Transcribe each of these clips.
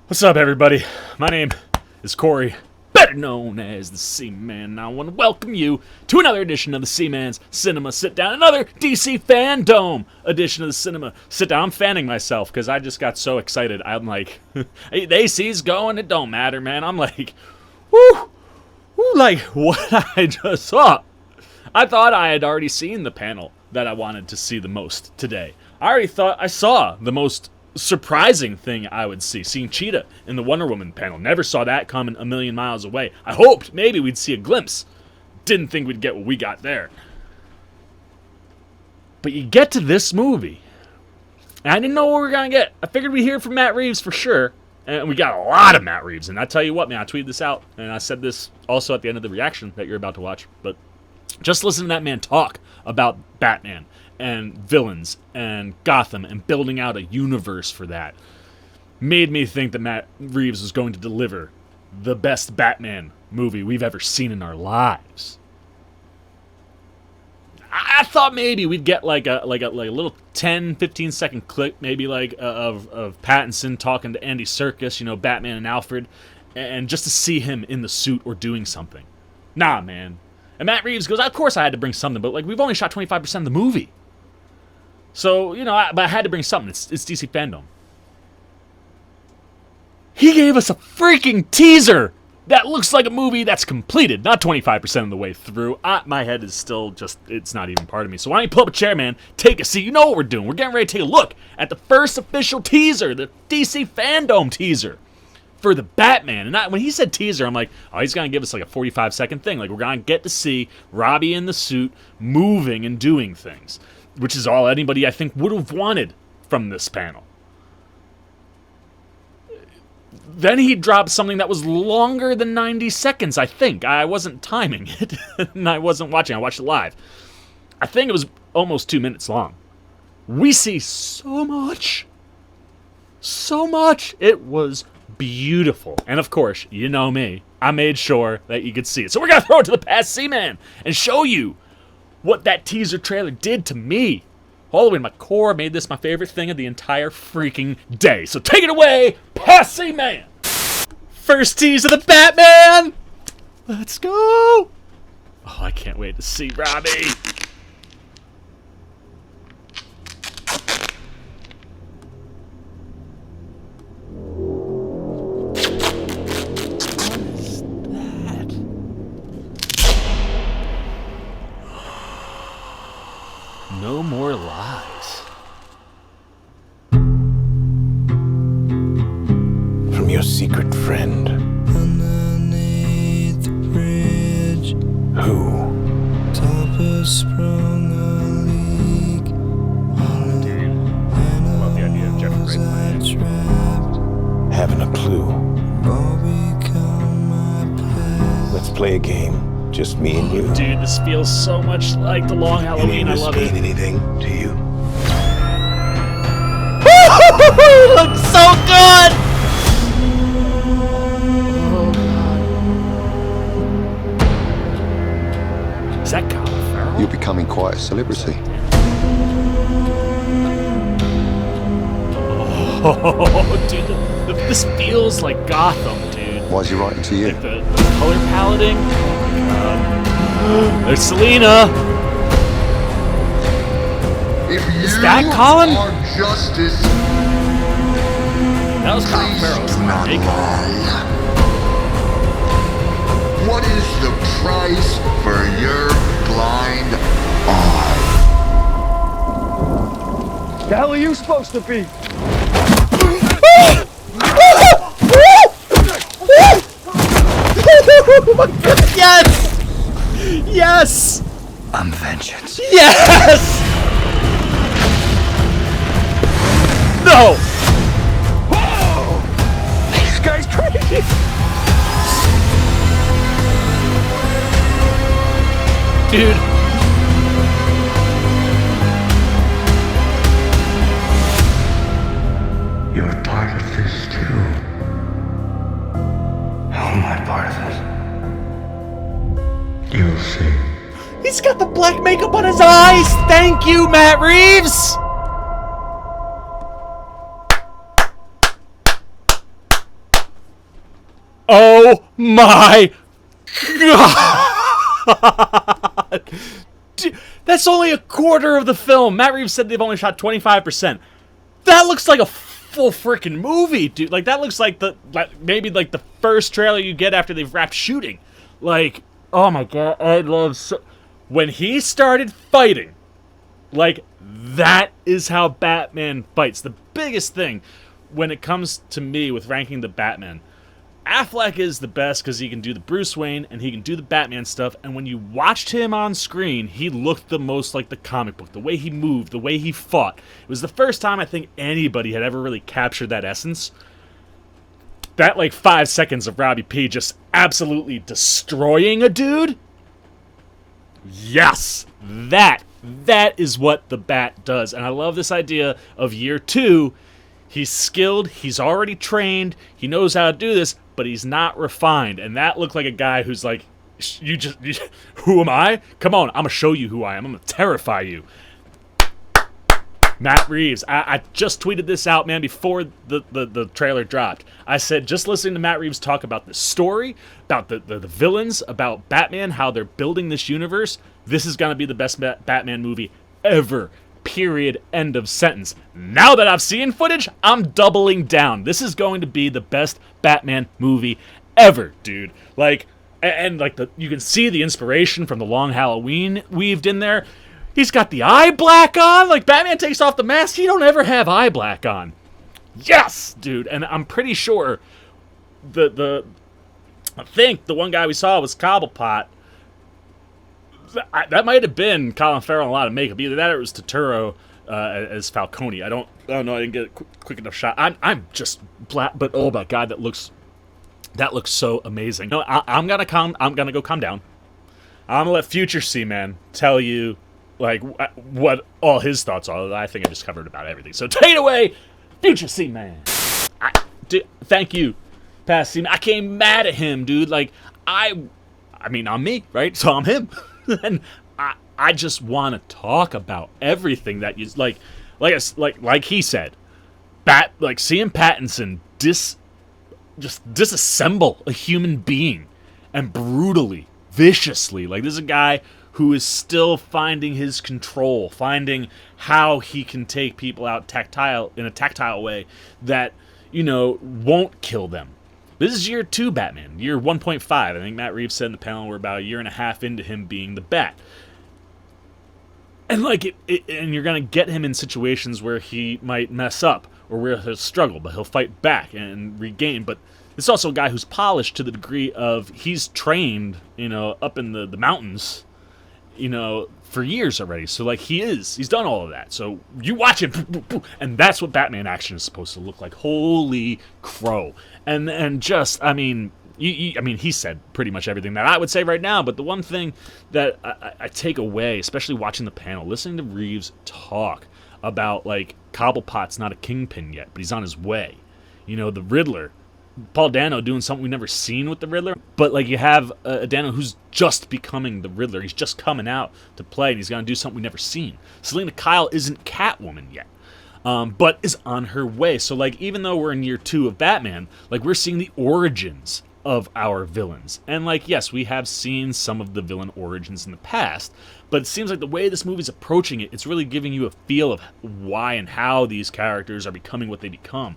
What's up, everybody? My name is Corey, better known as the C-Man, and I want to welcome you to another edition of the C-Man's Cinema Sit-Down, another DC FanDome edition of the Cinema Sit-Down. I'm fanning myself because I just got so excited. I'm like, the AC's going, it don't matter, man. I'm like, woo, like what I just saw. I thought I had already seen the panel that I wanted to see the most today. I already thought I saw the most surprising thing I would see, seeing Cheetah in the Wonder Woman panel. Never saw that coming a million miles away. I hoped maybe we'd see a glimpse. Didn't think we'd get what we got there. But you get to this movie, and I didn't know what we were going to get. I figured we'd hear from Matt Reeves for sure, and we got a lot of Matt Reeves. And I tell you what, man, I tweeted this out, and I said this also at the end of the reaction that you're about to watch, but just listen to that man talk about Batman and villains and Gotham and building out a universe for that made me think that Matt Reeves was going to deliver the best Batman movie we've ever seen in our lives. I thought maybe we'd get like a little 10-15 second clip, maybe like of Pattinson talking to Andy Serkis, you know, Batman and Alfred, and just to see him in the suit or doing something. Nah, man. And Matt Reeves goes, of course I had to bring something, but like we've only shot 25% of the movie. So, you know, but I had to bring something. It's DC FanDome. He gave us a freaking teaser that looks like a movie that's completed, not 25% of the way through. My head is still just, it's not even part of me. So why don't you pull up a chair, man, take a seat. You know what we're doing. We're getting ready to take a look at the first official teaser, the DC FanDome teaser for the Batman. And when he said teaser, I'm like, oh, he's going to give us like a 45-second thing. Like, we're going to get to see Robbie in the suit moving and doing things, which is all anybody, I think, would have wanted from this panel. Then he dropped something that was longer than 90 seconds, I think. I wasn't timing it, and I wasn't watching. I watched it live. I think it was almost 2 minutes long. We see so much. So much. It was beautiful. And of course, you know me. I made sure that you could see it. So we're going to throw it to the past C-Man and show you what that teaser trailer did to me. All the way to my core, made this my favorite thing of the entire freaking day. So take it away, past C-Man! First tease of the Batman! Let's go! Oh, I can't wait to see Robbie! No more lies. From your secret friend. Underneath the bridge, Who? Topper sprung a leak. Love the idea of Jeffrey Wright. Trapped, Haven't a clue. all become my past. Let's play a game. Just me and you. Dude, this feels so much like the Long Halloween. I love it. mean anything to you? Looks so good! Oh, God. Is that Colin Farrell? You're becoming quite a celebrity. Oh, dude, this feels like Gotham, dude. Why is he writing to you? Like the color paletting. There's Selena. Is that Colin? Justice, That was Colin Farrell. It's not me. what is the price for your blind eye? The hell are you supposed to be? Yes! Yes! I'm vengeance. Yes! No! This guy's crazy. Dude. You're part of this too. How am I part of this? You'll see. He's got the black makeup on his eyes! Thank you, Matt Reeves! Oh my god! Dude, that's only a quarter of the film. Matt Reeves said they've only shot 25%. That looks like a full freaking movie, dude. Like, that looks like maybe like the first trailer you get after they've wrapped shooting. Like, oh my god, I love when he started fighting. Like, that is how Batman fights. The biggest thing when it comes to me with ranking the Batman, Affleck is the best because he can do the Bruce Wayne and he can do the Batman stuff. And when you watched him on screen, he looked the most like the comic book. The way he moved, the way he fought. It was the first time I think anybody had ever really captured that essence. That, like, 5 seconds of Robbie P just absolutely destroying a dude. Yes, that is what the Bat does. And I love this idea of year 2. He's skilled, he's already trained, he knows how to do this, but he's not refined. And that looked like a guy who's like, who am I? Come on, I'm going to show you who I am. I'm going to terrify you. Matt Reeves. I just tweeted this out, man, before the trailer dropped. I said, just listening to Matt Reeves talk about the story, about the villains, about Batman, how they're building this universe, this is going to be the best Batman movie ever. Period. End of sentence. Now that I've seen footage, I'm doubling down. This is going to be the best Batman movie ever, dude. Like, and like you can see the inspiration from the Long Halloween weaved in there. He's got the eye black on. Like, Batman takes off the mask, he don't ever have eye black on. Yes, dude. And I'm pretty sure I think the one guy we saw was Cobblepot. That might have been Colin Farrell in a lot of makeup. Either that or it was Turturro as Falcone. I don't know. I didn't get a quick enough shot. I'm just black, but oh my god, that looks so amazing. No, I'm gonna go calm down. I'm gonna let Future C Man tell you like what all his thoughts are. I think I just covered about everything. So take it away, Future C Man. Thank you, Past C Man. I came mad at him, dude. Like I mean, I'm me, right? So I'm him. And I just want to talk about everything that you like he said, seeing Pattinson just disassemble a human being and brutally, viciously. Like, this is a guy who is still finding his control, finding how he can take people out in a tactile way that, won't kill them. This is year 2 Batman, year 1.5. I think Matt Reeves said in the panel we're about a year and a half into him being the Bat. And and you're going to get him in situations where he might mess up or where he'll struggle, but he'll fight back and regain. But it's also a guy who's polished to the degree of he's trained, up in the mountains, for years already. So, like, he's done all of that. So you watch it, and that's what Batman action is supposed to look like. Holy crow. And just, I mean, he said pretty much everything that I would say right now, but the one thing that I take away, especially watching the panel, listening to Reeves talk about, like, Cobblepot's not a kingpin yet, but he's on his way. The Riddler, Paul Dano doing something we've never seen with the Riddler, but like you have a Dano who's just becoming the Riddler. He's just coming out to play, and he's going to do something we've never seen. Selena Kyle isn't Catwoman yet, but is on her way. So, like, even though we're in year 2 of Batman, like, we're seeing the origins of our villains. And, like, yes, we have seen some of the villain origins in the past, but it seems like the way this movie's approaching it, it's really giving you a feel of why and how these characters are becoming what they become.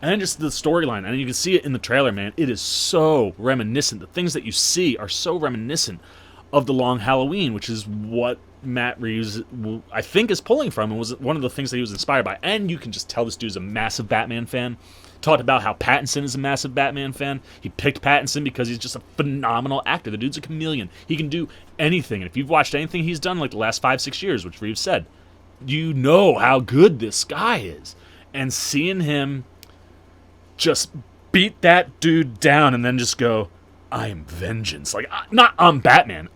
And then just the storyline, and you can see it in the trailer, man. It is so reminiscent. The things that you see are so reminiscent of the Long Halloween, which is what Matt Reeves, I think, is pulling from, and was one of the things that he was inspired by. And you can just tell this dude's a massive Batman fan. Talked about how Pattinson is a massive Batman fan. He picked Pattinson because he's just a phenomenal actor. The dude's a chameleon. He can do anything. And if you've watched anything he's done like the last 5-6 years, which Reeves said, you know how good this guy is. And seeing him just beat that dude down and then just go, I am vengeance. Like, I'm Batman.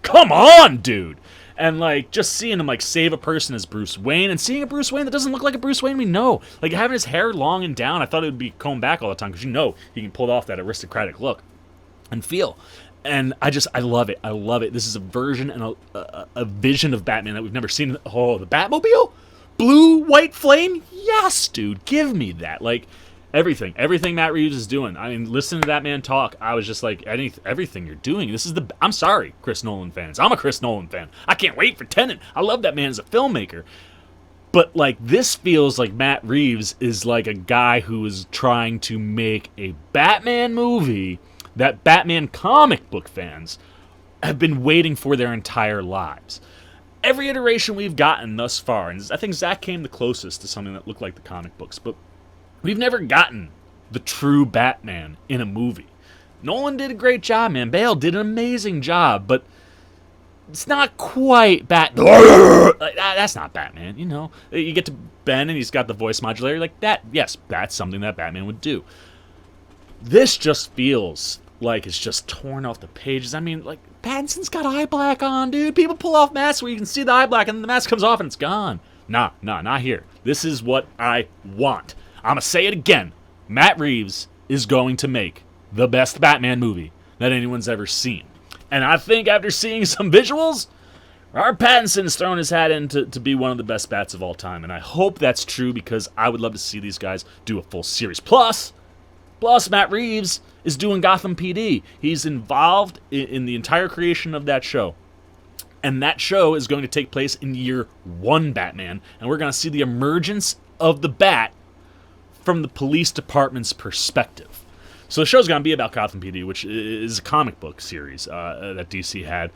Come on, dude. And, like, just seeing him, like, save a person as Bruce Wayne and seeing a Bruce Wayne that doesn't look like a Bruce Wayne we know. Like, having his hair long and down, I thought it would be combed back all the time because he can pull off that aristocratic look and feel. And I love it. I love it. This is a version and a vision of Batman that we've never seen. Oh, the Batmobile? Blue, white flame? Yes, dude. Give me that. Like, Everything Matt Reeves is doing. I mean, listening to that man talk, I was just like, everything you're doing. This is I'm sorry, Chris Nolan fans. I'm a Chris Nolan fan. I can't wait for Tenet. I love that man as a filmmaker. But like, this feels like Matt Reeves is like a guy who is trying to make a Batman movie that Batman comic book fans have been waiting for their entire lives. Every iteration we've gotten thus far, and I think Zach came the closest to something that looked like the comic books, but we've never gotten the true Batman in a movie. Nolan did a great job, man. Bale did an amazing job, but it's not quite that's not Batman, you know. You get to Ben and he's got the voice modulator like that. Yes, that's something that Batman would do. This just feels like it's just torn off the pages. I mean, like, Pattinson's got eye black on, dude. People pull off masks where you can see the eye black and then the mask comes off and it's gone. Nah, not here. This is what I want. I'm going to say it again. Matt Reeves is going to make the best Batman movie that anyone's ever seen. And I think after seeing some visuals, Robert Pattinson's thrown his hat in to be one of the best Bats of all time. And I hope that's true because I would love to see these guys do a full series. Plus, Matt Reeves is doing Gotham PD. He's involved in the entire creation of that show. And that show is going to take place in year 1 Batman. And we're going to see the emergence of the Bat from the police department's perspective. So the show's going to be about Gotham PD, which is a comic book series that DC had.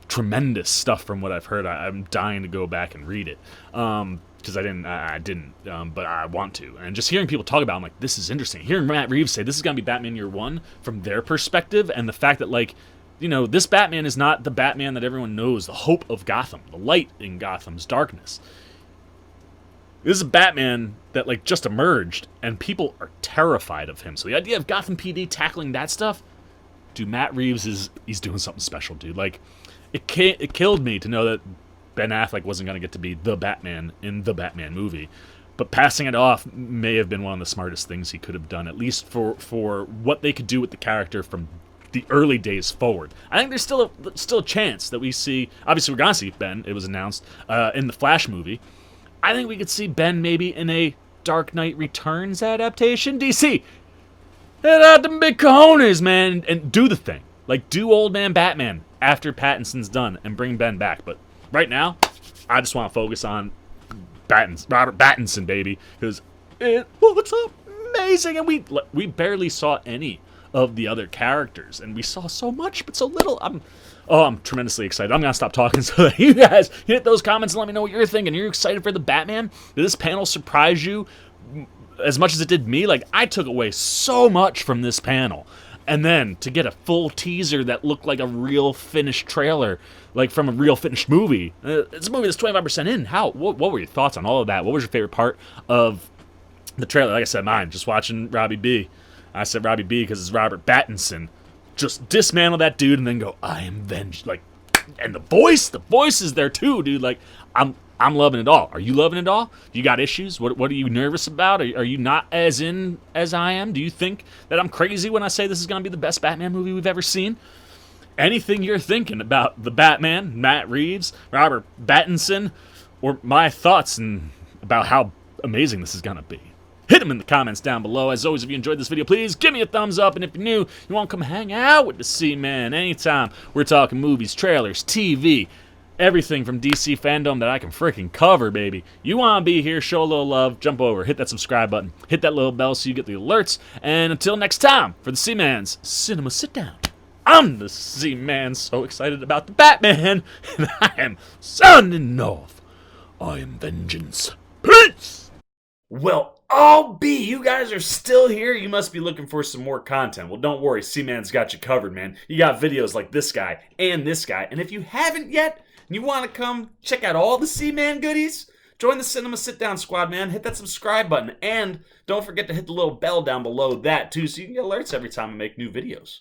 Tremendous stuff from what I've heard. I'm dying to go back and read it because I didn't, but I want to. And just hearing people talk about it, I'm like, this is interesting. Hearing Matt Reeves say this is going to be Batman Year 1 from their perspective, and the fact that, like, you know, this Batman is not the Batman that everyone knows, the hope of Gotham, the light in Gotham's darkness. This is a Batman that, like, just emerged, and people are terrified of him. So the idea of Gotham PD tackling that stuff, dude, Matt Reeves he's doing something special, dude. Like, it killed me to know that Ben Affleck wasn't going to get to be the Batman in the Batman movie. But passing it off may have been one of the smartest things he could have done, at least for what they could do with the character from the early days forward. I think there's still a chance that we see, obviously we're going to see Ben, it was announced, in the Flash movie. I think we could see Ben maybe in a Dark Knight Returns adaptation. DC, hit out them big cojones, man, and do the thing. Like, do Old Man Batman after Pattinson's done and bring Ben back. But right now, I just want to focus on Robert Pattinson, baby, because it looks amazing. And we barely saw any of the other characters, and we saw so much but so little. I'm tremendously excited. I'm going to stop talking so that you guys hit those comments and let me know what you're thinking. Are you excited for the Batman? Did this panel surprise you as much as it did me? Like, I took away so much from this panel. And then to get a full teaser that looked like a real finished trailer, like from a real finished movie. It's a movie that's 25% in. What were your thoughts on all of that? What was your favorite part of the trailer? Like I said, mine, just watching Robbie B. I said Robbie B because it's Robert Pattinson. Just dismantle that dude and then go, I am venged. Like, and the voice is there too, dude. Like, I'm loving it all. Are you loving it all? You got issues? What are you nervous about? Are you not as in as I am? Do you think that I'm crazy when I say this is going to be the best Batman movie we've ever seen? Anything you're thinking about the Batman, Matt Reeves, Robert Pattinson, or my thoughts and about how amazing this is going to be, hit them in the comments down below. As always, if you enjoyed this video, please give me a thumbs up. And if you're new, you want to come hang out with the C-Man anytime. We're talking movies, trailers, TV, everything from DC FanDome that I can freaking cover, baby. You want to be here, show a little love, jump over, hit that subscribe button, hit that little bell so you get the alerts. And until next time, for the C-Man's Cinema Sit Down, I'm the C-Man, so excited about the Batman, and I am sounding off. I am vengeance. Peace! Well, I'll be. You guys are still here. You must be looking for some more content. Well, don't worry. C-Man's got you covered, man. You got videos like this guy and this guy. And if you haven't yet, and you want to come check out all the C-Man goodies, join the Cinema Sit Down squad, man. Hit that subscribe button. And don't forget to hit the little bell down below that, too, so you can get alerts every time I make new videos.